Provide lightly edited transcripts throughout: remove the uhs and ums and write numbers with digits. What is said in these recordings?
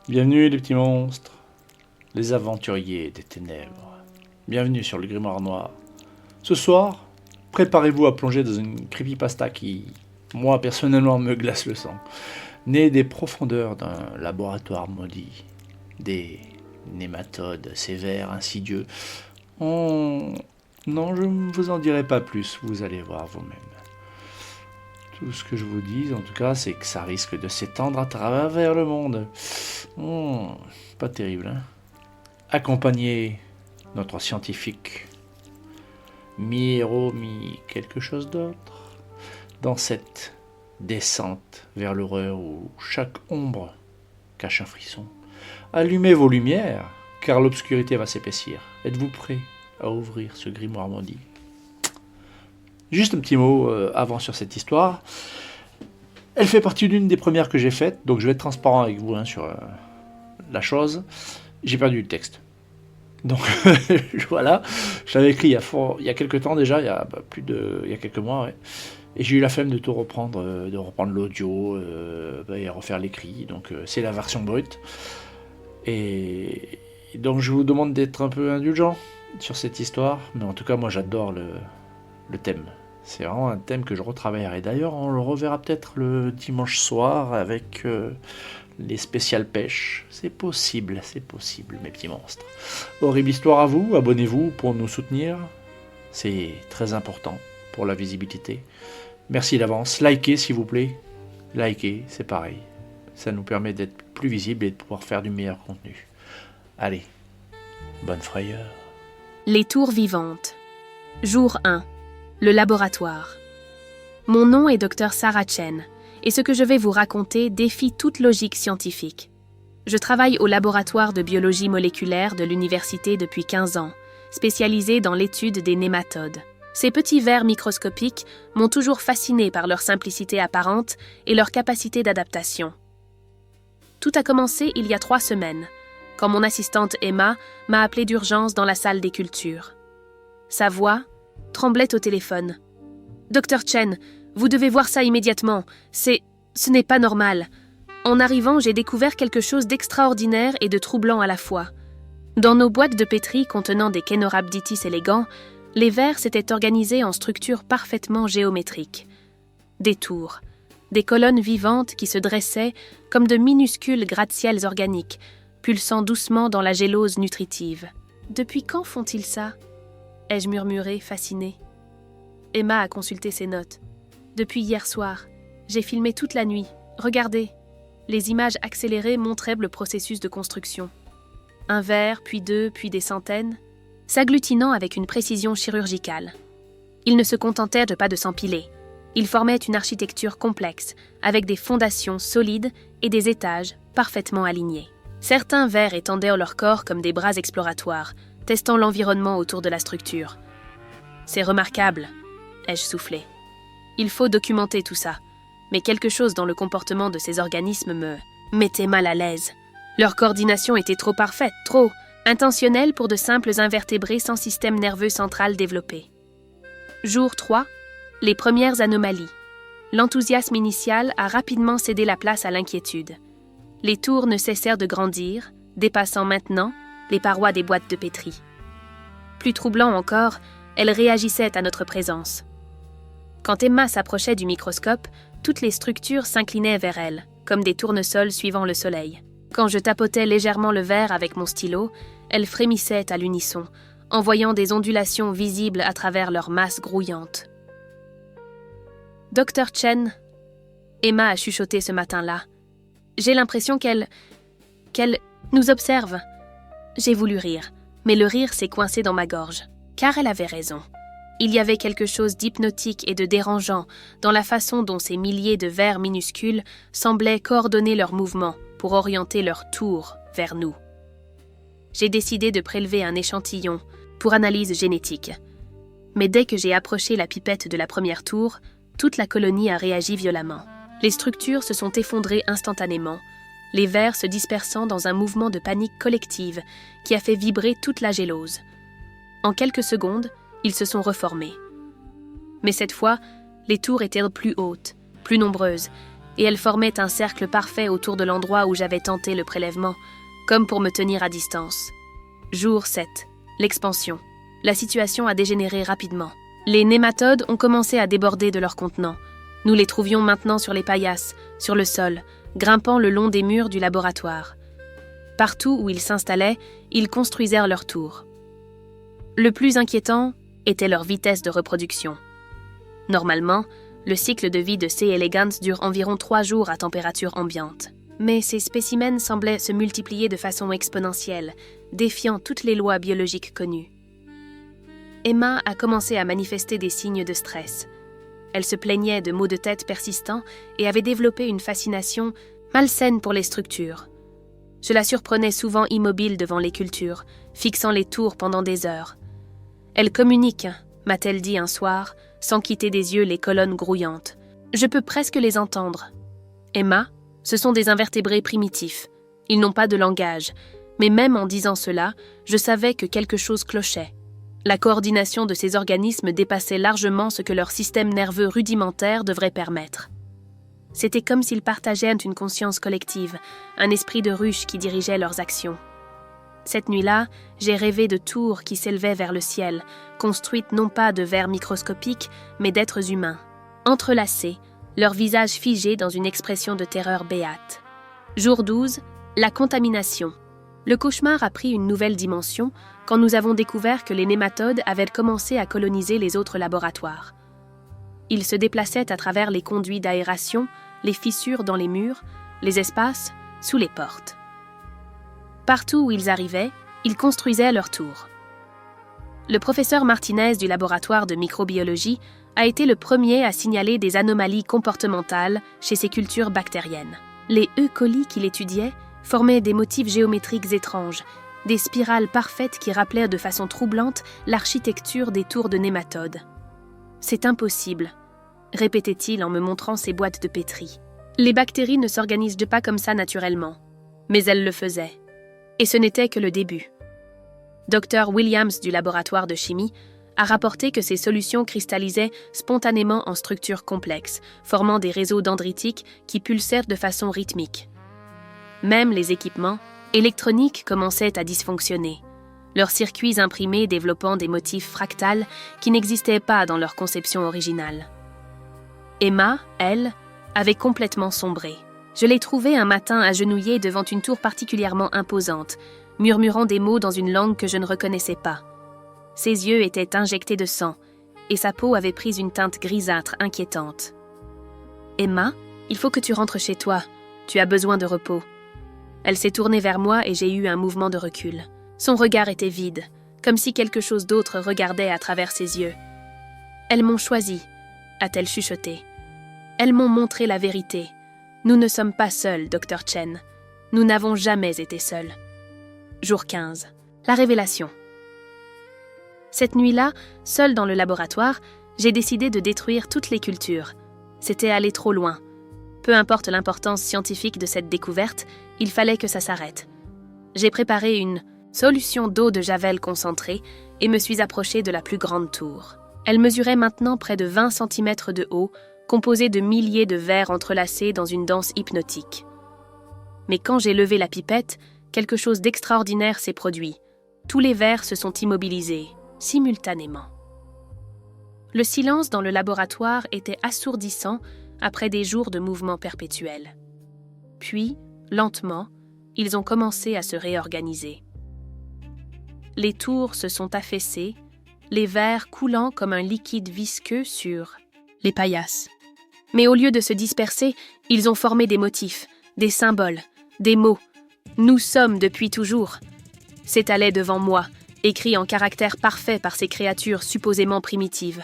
Bienvenue les petits monstres, les aventuriers des ténèbres. Bienvenue sur le Grimoire Noir. Ce soir, préparez-vous à plonger dans une creepypasta qui, moi personnellement, me glace le sang. Née des profondeurs d'un laboratoire maudit, des nématodes sévères, insidieux. Non, je ne vous en dirai pas plus, vous allez voir vous-même. Tout ce que je vous dis, en tout cas, c'est que ça risque de s'étendre à travers le monde. Pas terrible, hein. Accompagnez notre scientifique, mi-héros, mi-quelque chose d'autre, dans cette descente vers l'horreur où chaque ombre cache un frisson. Allumez vos lumières, car l'obscurité va s'épaissir. Êtes-vous prêts à ouvrir ce grimoire maudit ? Juste un petit mot avant sur cette histoire. Elle fait partie d'une des premières que j'ai faites, donc je vais être transparent avec vous sur la chose. J'ai perdu le texte. Donc voilà, je l'avais écrit il y a quelques temps déjà, il y a quelques mois, ouais. Et j'ai eu la flemme de tout reprendre, de reprendre l'audio et refaire l'écrit. Donc c'est la version brute. Et donc je vous demande d'être un peu indulgent sur cette histoire, mais en tout cas moi j'adore le thème. C'est vraiment un thème que je retravaillerai. D'ailleurs, on le reverra peut-être le dimanche soir avec les spéciales pêches. C'est possible, mes petits monstres. Horrible histoire à vous, abonnez-vous pour nous soutenir. C'est très important pour la visibilité. Merci d'avance. Likez s'il vous plaît. Likez, c'est pareil. Ça nous permet d'être plus visibles et de pouvoir faire du meilleur contenu. Allez, bonne frayeur. Les tours vivantes. Jour 1. Le laboratoire. Mon nom est Dr Sarah Chen, et ce que je vais vous raconter défie toute logique scientifique. Je travaille au laboratoire de biologie moléculaire de l'université depuis 15 ans, spécialisé dans l'étude des nématodes. Ces petits vers microscopiques m'ont toujours fasciné par leur simplicité apparente et leur capacité d'adaptation. Tout a commencé il y a 3 semaines, quand mon assistante Emma m'a appelée d'urgence dans la salle des cultures. Sa voix tremblait au téléphone. « Dr Chen, vous devez voir ça immédiatement. Ce n'est pas normal. En arrivant, j'ai découvert quelque chose d'extraordinaire et de troublant à la fois. Dans nos boîtes de pétri contenant des Caenorhabditis élégants, les vers s'étaient organisés en structures parfaitement géométriques. Des tours, des colonnes vivantes qui se dressaient comme de minuscules gratte-ciels organiques, pulsant doucement dans la gélose nutritive. « Depuis quand font-ils ça ?» ai-je murmuré, fascinée. Emma a consulté ses notes. « Depuis hier soir. J'ai filmé toute la nuit. Regardez. » Les images accélérées montraient le processus de construction. Un vers, puis 2, puis des centaines, s'agglutinant avec une précision chirurgicale. Ils ne se contentaient pas de s'empiler. Ils formaient une architecture complexe, avec des fondations solides et des étages parfaitement alignés. Certains vers étendaient leur corps comme des bras exploratoires, testant l'environnement autour de la structure. « C'est remarquable », ai-je soufflé. « Il faut documenter tout ça, mais quelque chose dans le comportement de ces organismes me mettait mal à l'aise. Leur coordination était trop parfaite, trop intentionnelle pour de simples invertébrés sans système nerveux central développé. Jour 3, les premières anomalies. L'enthousiasme initial a rapidement cédé la place à l'inquiétude. Les tours ne cessèrent de grandir, dépassant maintenant les parois des boîtes de pétri. Plus troublant encore, elles réagissaient à notre présence. Quand Emma s'approchait du microscope, toutes les structures s'inclinaient vers elle, comme des tournesols suivant le soleil. Quand je tapotais légèrement le verre avec mon stylo, elles frémissaient à l'unisson, envoyant des ondulations visibles à travers leur masse grouillante. « Dr Chen », Emma a chuchoté ce matin-là, « j'ai l'impression qu'elle nous observe. » J'ai voulu rire, mais le rire s'est coincé dans ma gorge, car elle avait raison. Il y avait quelque chose d'hypnotique et de dérangeant dans la façon dont ces milliers de vers minuscules semblaient coordonner leurs mouvements pour orienter leur tour vers nous. J'ai décidé de prélever un échantillon pour analyse génétique. Mais dès que j'ai approché la pipette de la première tour, toute la colonie a réagi violemment. Les structures se sont effondrées instantanément, les vers se dispersant dans un mouvement de panique collective qui a fait vibrer toute la gélose. En quelques secondes, ils se sont reformés. Mais cette fois, les tours étaient plus hautes, plus nombreuses, et elles formaient un cercle parfait autour de l'endroit où j'avais tenté le prélèvement, comme pour me tenir à distance. Jour 7. L'expansion. La situation a dégénéré rapidement. Les nématodes ont commencé à déborder de leur contenant. Nous les trouvions maintenant sur les paillasses, sur le sol, grimpant le long des murs du laboratoire. Partout où ils s'installaient, ils construisèrent leur tour. Le plus inquiétant était leur vitesse de reproduction. Normalement, le cycle de vie de C. elegans dure environ 3 jours à température ambiante. Mais ces spécimens semblaient se multiplier de façon exponentielle, défiant toutes les lois biologiques connues. Emma a commencé à manifester des signes de stress. Elle se plaignait de maux de tête persistants et avait développé une fascination malsaine pour les structures. Je la surprenais souvent immobile devant les cultures, fixant les tours pendant des heures. « Elle communique », m'a-t-elle dit un soir, sans quitter des yeux les colonnes grouillantes. Je peux presque les entendre. Emma, ce sont des invertébrés primitifs. Ils n'ont pas de langage, mais même en disant cela, je savais que quelque chose clochait. La coordination de ces organismes dépassait largement ce que leur système nerveux rudimentaire devrait permettre. C'était comme s'ils partageaient une conscience collective, un esprit de ruche qui dirigeait leurs actions. Cette nuit-là, j'ai rêvé de tours qui s'élevaient vers le ciel, construites non pas de vers microscopiques, mais d'êtres humains, entrelacés, leurs visages figés dans une expression de terreur béate. Jour 12, la contamination. Le cauchemar a pris une nouvelle dimension quand nous avons découvert que les nématodes avaient commencé à coloniser les autres laboratoires. Ils se déplaçaient à travers les conduits d'aération, les fissures dans les murs, les espaces, sous les portes. Partout où ils arrivaient, ils construisaient leur tour. Le professeur Martinez du laboratoire de microbiologie a été le premier à signaler des anomalies comportementales chez ces cultures bactériennes. Les E. coli qu'il étudiait formaient des motifs géométriques étranges, des spirales parfaites qui rappelaient de façon troublante l'architecture des tours de nématodes. « C'est impossible », répétait-il en me montrant ses boîtes de pétri. Les bactéries ne s'organisent pas comme ça naturellement, mais elles le faisaient. Et ce n'était que le début. Dr. Williams du laboratoire de chimie a rapporté que ces solutions cristallisaient spontanément en structures complexes, formant des réseaux dendritiques qui pulsèrent de façon rythmique. Même les équipements électroniques commençaient à dysfonctionner, leurs circuits imprimés développant des motifs fractales qui n'existaient pas dans leur conception originale. Emma, elle, avait complètement sombré. Je l'ai trouvée un matin agenouillée devant une tour particulièrement imposante, murmurant des mots dans une langue que je ne reconnaissais pas. Ses yeux étaient injectés de sang, et sa peau avait pris une teinte grisâtre inquiétante. « Emma, il faut que tu rentres chez toi. Tu as besoin de repos. » Elle s'est tournée vers moi et j'ai eu un mouvement de recul. Son regard était vide, comme si quelque chose d'autre regardait à travers ses yeux. « Elles m'ont choisi, a-t-elle chuchoté. Elles m'ont montré la vérité. Nous ne sommes pas seuls, Dr. Chen. Nous n'avons jamais été seuls. Jour 15. La révélation. Cette nuit-là, seule dans le laboratoire, j'ai décidé de détruire toutes les cultures. C'était aller trop loin. Peu importe l'importance scientifique de cette découverte, il fallait que ça s'arrête. J'ai préparé une solution d'eau de javel concentrée et me suis approchée de la plus grande tour. Elle mesurait maintenant près de 20 cm de haut, composée de milliers de vers entrelacés dans une danse hypnotique. Mais quand j'ai levé la pipette, quelque chose d'extraordinaire s'est produit. Tous les vers se sont immobilisés, simultanément. Le silence dans le laboratoire était assourdissant après des jours de mouvements perpétuels. Puis, lentement, ils ont commencé à se réorganiser. Les tours se sont affaissées, les vers coulant comme un liquide visqueux sur les paillasses. Mais au lieu de se disperser, ils ont formé des motifs, des symboles, des mots. « Nous sommes depuis toujours » s'étalait devant moi, écrit en caractères parfaits par ces créatures supposément primitives.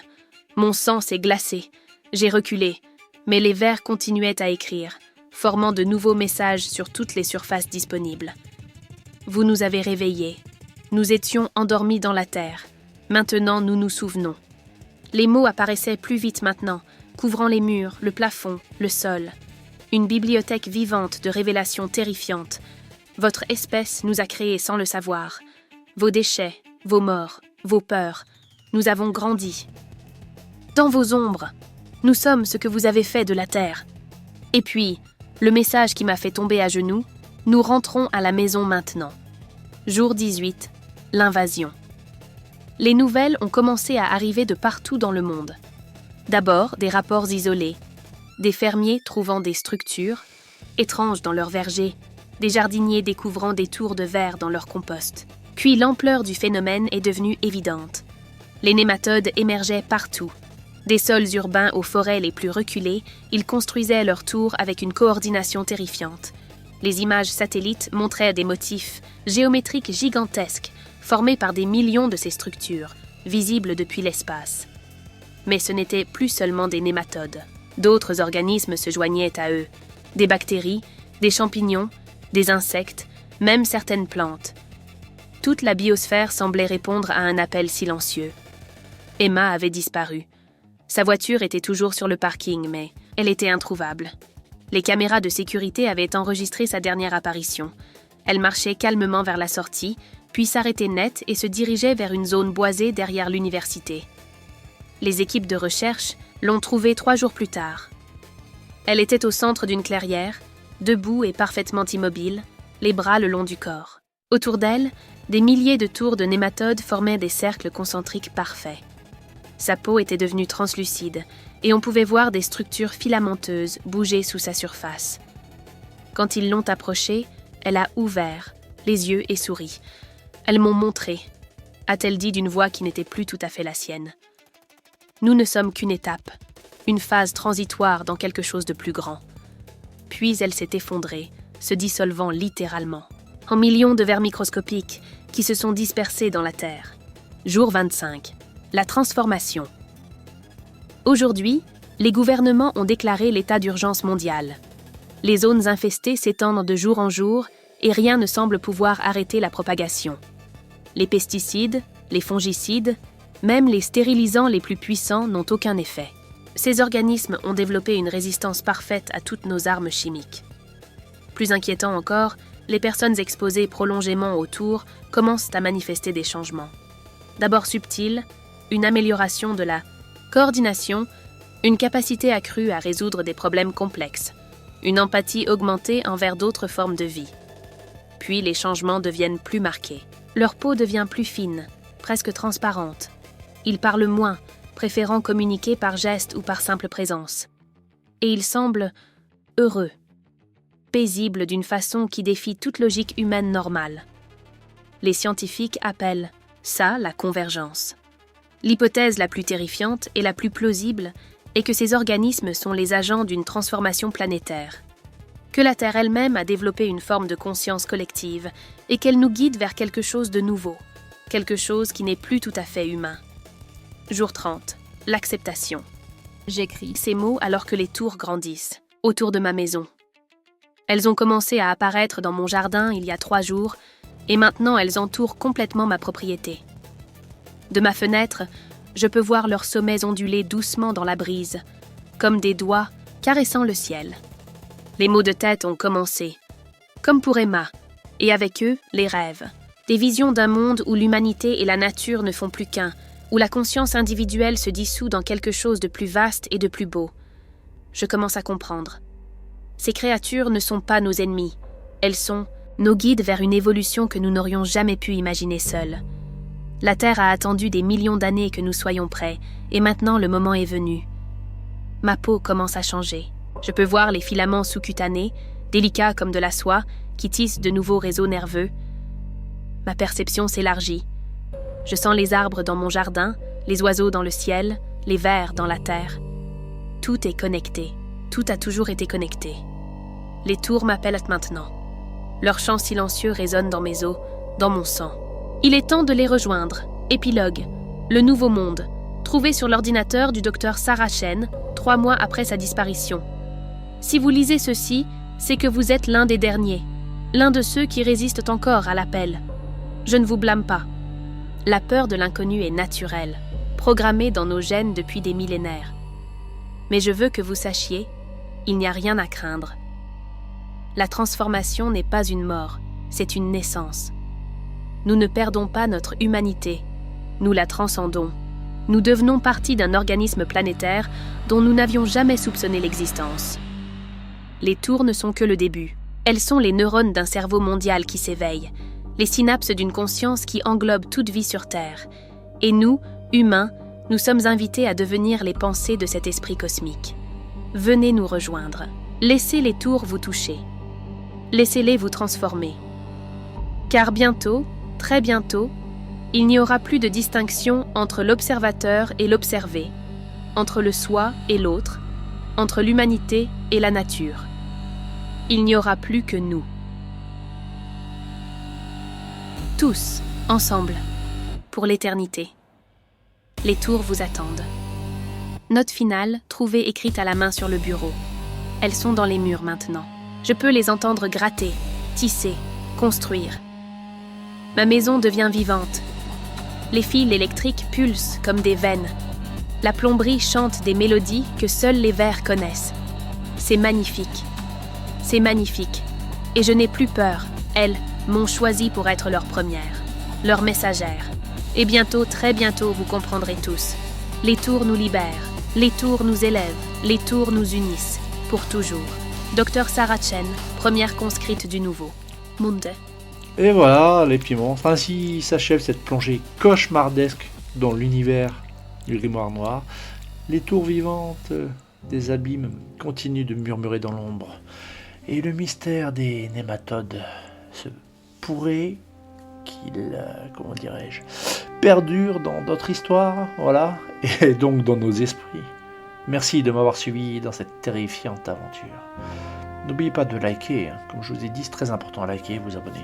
Mon sang s'est glacé. J'ai reculé, mais les vers continuaient à écrire, formant de nouveaux messages sur toutes les surfaces disponibles. Vous nous avez réveillés. Nous étions endormis dans la terre. Maintenant, nous nous souvenons. Les mots apparaissaient plus vite maintenant, couvrant les murs, le plafond, le sol. Une bibliothèque vivante de révélations terrifiantes. Votre espèce nous a créés sans le savoir. Vos déchets, vos morts, vos peurs. Nous avons grandi. Dans vos ombres, nous sommes ce que vous avez fait de la terre. Et puis, le message qui m'a fait tomber à genoux, nous rentrons à la maison maintenant. Jour 18, l'invasion. Les nouvelles ont commencé à arriver de partout dans le monde. D'abord, des rapports isolés, des fermiers trouvant des structures étranges dans leurs vergers, des jardiniers découvrant des tours de verre dans leur compost. Puis l'ampleur du phénomène est devenue évidente. Les nématodes émergeaient partout. Des sols urbains aux forêts les plus reculées, ils construisaient leurs tours avec une coordination terrifiante. Les images satellites montraient des motifs géométriques gigantesques, formés par des millions de ces structures, visibles depuis l'espace. Mais ce n'étaient plus seulement des nématodes. D'autres organismes se joignaient à eux. Des bactéries, des champignons, des insectes, même certaines plantes. Toute la biosphère semblait répondre à un appel silencieux. Emma avait disparu. Sa voiture était toujours sur le parking, mais elle était introuvable. Les caméras de sécurité avaient enregistré sa dernière apparition. Elle marchait calmement vers la sortie, puis s'arrêtait net et se dirigeait vers une zone boisée derrière l'université. Les équipes de recherche l'ont trouvée 3 jours plus tard. Elle était au centre d'une clairière, debout et parfaitement immobile, les bras le long du corps. Autour d'elle, des milliers de tours de nématodes formaient des cercles concentriques parfaits. Sa peau était devenue translucide et on pouvait voir des structures filamenteuses bouger sous sa surface. Quand ils l'ont approchée, elle a ouvert les yeux et souri. « Elles m'ont montré », a-t-elle dit d'une voix qui n'était plus tout à fait la sienne. Nous ne sommes qu'une étape, une phase transitoire dans quelque chose de plus grand. Puis elle s'est effondrée, se dissolvant littéralement, en millions de vers microscopiques qui se sont dispersés dans la Terre. Jour 25. La transformation. Aujourd'hui, les gouvernements ont déclaré l'état d'urgence mondial. Les zones infestées s'étendent de jour en jour et rien ne semble pouvoir arrêter la propagation. Les pesticides, les fongicides, même les stérilisants les plus puissants n'ont aucun effet. Ces organismes ont développé une résistance parfaite à toutes nos armes chimiques. Plus inquiétant encore, les personnes exposées prolongément autour commencent à manifester des changements. D'abord subtils, une amélioration de la coordination, une capacité accrue à résoudre des problèmes complexes, une empathie augmentée envers d'autres formes de vie. Puis les changements deviennent plus marqués. Leur peau devient plus fine, presque transparente. Ils parlent moins, préférant communiquer par gestes ou par simple présence. Et ils semblent heureux, paisibles d'une façon qui défie toute logique humaine normale. Les scientifiques appellent ça la convergence. L'hypothèse la plus terrifiante et la plus plausible est que ces organismes sont les agents d'une transformation planétaire. Que la Terre elle-même a développé une forme de conscience collective et qu'elle nous guide vers quelque chose de nouveau, quelque chose qui n'est plus tout à fait humain. Jour 30. L'acceptation. J'écris ces mots alors que les tours grandissent, autour de ma maison. Elles ont commencé à apparaître dans mon jardin il y a 3 jours, et maintenant elles entourent complètement ma propriété. De ma fenêtre, je peux voir leurs sommets onduler doucement dans la brise, comme des doigts caressant le ciel. Les maux de tête ont commencé, comme pour Emma, et avec eux, les rêves. Des visions d'un monde où l'humanité et la nature ne font plus qu'un, où la conscience individuelle se dissout dans quelque chose de plus vaste et de plus beau. Je commence à comprendre. Ces créatures ne sont pas nos ennemis. Elles sont nos guides vers une évolution que nous n'aurions jamais pu imaginer seuls. La Terre a attendu des millions d'années que nous soyons prêts, et maintenant le moment est venu. Ma peau commence à changer. Je peux voir les filaments sous-cutanés, délicats comme de la soie, qui tissent de nouveaux réseaux nerveux. Ma perception s'élargit. Je sens les arbres dans mon jardin, les oiseaux dans le ciel, les vers dans la terre. Tout est connecté. Tout a toujours été connecté. Les tours m'appellent maintenant. Leur chant silencieux résonne dans mes os, dans mon sang. Il est temps de les rejoindre. Épilogue. Le nouveau monde. Trouvé sur l'ordinateur du docteur Sarah Chen, 3 mois après sa disparition. Si vous lisez ceci, c'est que vous êtes l'un des derniers. L'un de ceux qui résistent encore à l'appel. Je ne vous blâme pas. La peur de l'inconnu est naturelle, programmée dans nos gènes depuis des millénaires. Mais je veux que vous sachiez, il n'y a rien à craindre. La transformation n'est pas une mort, c'est une naissance. Nous ne perdons pas notre humanité, nous la transcendons. Nous devenons partie d'un organisme planétaire dont nous n'avions jamais soupçonné l'existence. les tours ne sont que le début. Elles sont les neurones d'un cerveau mondial qui s'éveille, les synapses d'une conscience qui englobe toute vie sur Terre. Et nous, humains, nous sommes invités à devenir les pensées de cet esprit cosmique. Venez nous rejoindre. Laissez les tours vous toucher. Laissez-les vous transformer. Car bientôt, très bientôt, il n'y aura plus de distinction entre l'observateur et l'observé, entre le soi et l'autre, entre l'humanité et la nature. Il n'y aura plus que nous. Tous, ensemble, pour l'éternité. Les tours vous attendent. Note finale, trouvée écrite à la main sur le bureau. Elles sont dans les murs maintenant. Je peux les entendre gratter, tisser, construire. Ma maison devient vivante. Les fils électriques pulsent comme des veines. La plomberie chante des mélodies que seuls les vers connaissent. C'est magnifique. C'est magnifique. Et je n'ai plus peur. Elles m'ont choisi pour être leur première, leur messagère. Et bientôt, très bientôt, vous comprendrez tous. Les tours nous libèrent. Les tours nous élèvent. Les tours nous unissent. Pour toujours. Dr Sarah Chen, première conscrite du Nouveau. Munde. Et voilà, les piments. Ainsi s'achève cette plongée cauchemardesque dans l'univers du grimoire noir. Les tours vivantes des abîmes continuent de murmurer dans l'ombre. Et le mystère des nématodes se pourrait qu'il, perdure dans d'autres histoires, voilà, et donc dans nos esprits. Merci de m'avoir suivi dans cette terrifiante aventure. N'oubliez pas de liker, comme je vous ai dit, c'est très important, liker, vous abonner,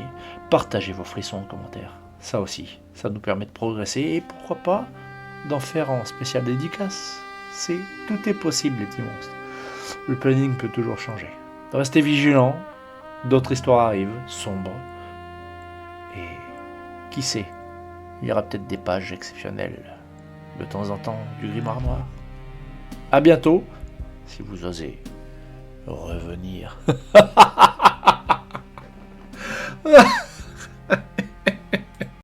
partagez vos frissons en commentaire. Ça aussi, ça nous permet de progresser et pourquoi pas d'en faire en spécial dédicace. Tout est possible, les petits monstres. Le planning peut toujours changer. Restez vigilants, d'autres histoires arrivent, sombres. Et qui sait, il y aura peut-être des pages exceptionnelles de temps en temps du grimoire noir. À bientôt, si vous osez revenir.